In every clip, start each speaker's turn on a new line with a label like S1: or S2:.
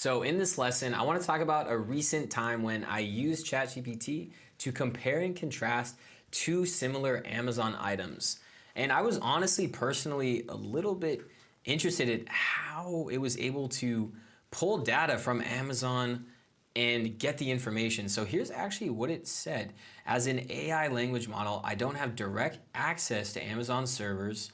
S1: So in this lesson, I want to talk about a recent time when I used ChatGPT to compare and contrast two similar Amazon items. And I was honestly personally a little bit interested in how it was able to pull data from Amazon and get the information. So here's actually what it said. As an AI language model, I don't have direct access to Amazon servers.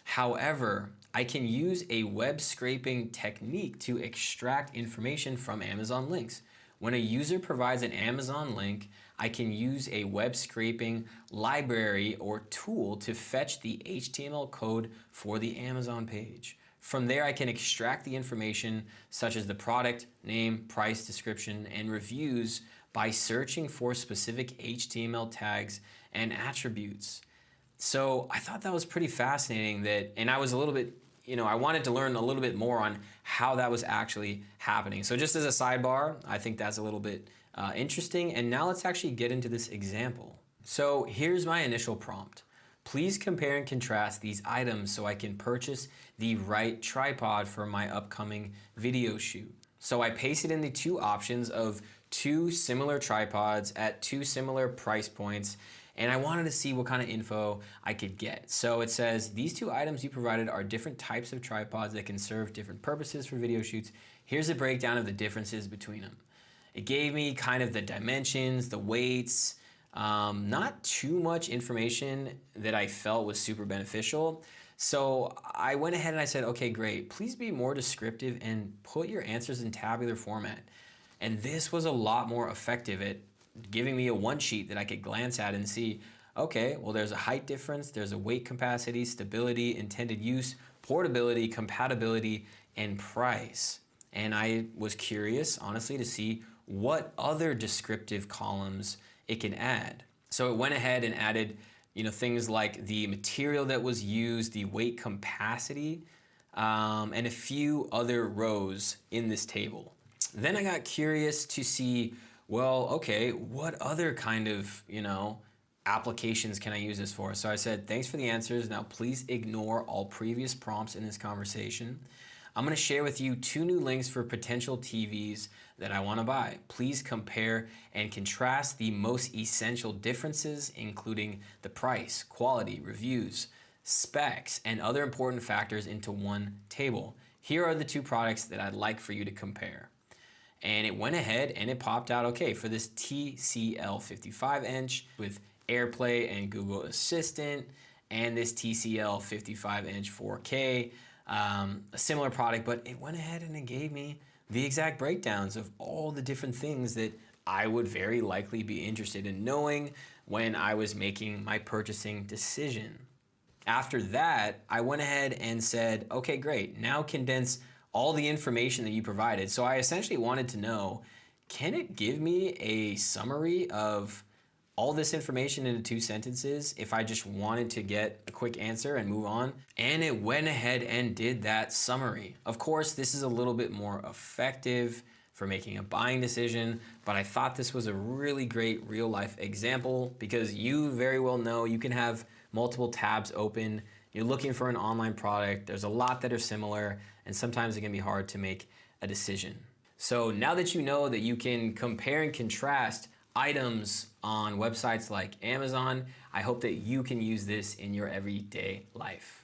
S1: However, I can use a web scraping technique to extract information from Amazon links. When a user provides an Amazon link, I can use a web scraping library or tool to fetch the HTML code for the Amazon page. From there, I can extract the information such as the product, name, price, description, and reviews by searching for specific HTML tags and attributes. So I thought that was pretty fascinating and I was a little bit, I wanted to learn a little bit more on how that was actually happening. So just as a sidebar, I think that's a little bit interesting. And now let's actually get into this example. So here's my initial prompt. Please compare and contrast these items so I can purchase the right tripod for my upcoming video shoot. So I pasted in the two options of two similar tripods at two similar price points, and I wanted to see what kind of info I could get. So it says, these two items you provided are different types of tripods that can serve different purposes for video shoots. Here's a breakdown of the differences between them. It gave me kind of the dimensions, the weights, not too much information that I felt was super beneficial. So I went ahead and I said, okay, great. Please be more descriptive and put your answers in tabular format. And this was a lot more effective at giving me a one sheet that I could glance at and see, okay, well, there's a height difference, there's a weight capacity, stability, intended use, portability, compatibility, and price. And I was curious, honestly, to see what other descriptive columns it can add. So it went ahead and added, things like the material that was used, the weight capacity, and a few other rows in this table. Then I got curious to see, well, okay, what other kind of, applications can I use this for? So I said, thanks for the answers. Now please ignore all previous prompts in this conversation. I'm going to share with you two new links for potential TVs that I want to buy. Please compare and contrast the most essential differences, including the price, quality, reviews, specs, and other important factors into one table. Here are the two products that I'd like for you to compare. And it went ahead and it popped out, okay, for this TCL 55-inch with AirPlay and Google Assistant, and this TCL 55-inch 4K, a similar product, but it went ahead and it gave me the exact breakdowns of all the different things that I would very likely be interested in knowing when I was making my purchasing decision. After that, I went ahead and said, okay, great, now condense all the information that you provided. So I essentially wanted to know, can it give me a summary of all this information into 2 sentences if I just wanted to get a quick answer and move on? And it went ahead and did that summary. Of course, this is a little bit more effective for making a buying decision, but I thought this was a really great real life example because you very well know you can have multiple tabs open. You're looking for an online product. There's a lot that are similar, and sometimes it can be hard to make a decision. So now that you know that you can compare and contrast items on websites like Amazon, I hope that you can use this in your everyday life.